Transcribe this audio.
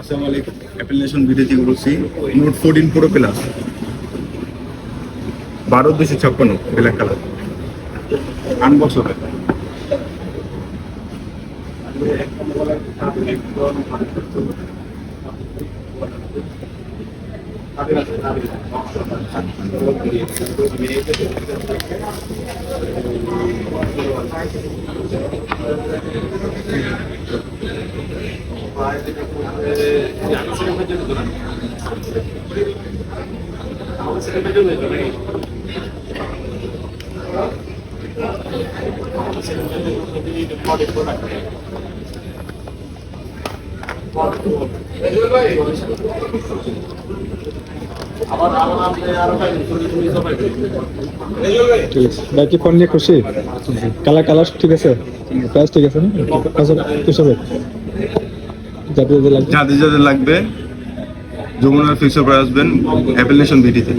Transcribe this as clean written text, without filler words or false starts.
আসসালামু আলাইকুম, application video থেকে বলছি। Note 14 pro plus 12,256 black colour unbox হবে। ঠিক আছে বাকি ফোন নিয়ে খুশি কালার ঠিক আছে প্রাইস ঠিক আছে না খুশি হবে যাদের লাগবে যমুনার ফিক্সড প্রাইস আসবেন অ্যাপ্লিকেশন ভিডিওতে।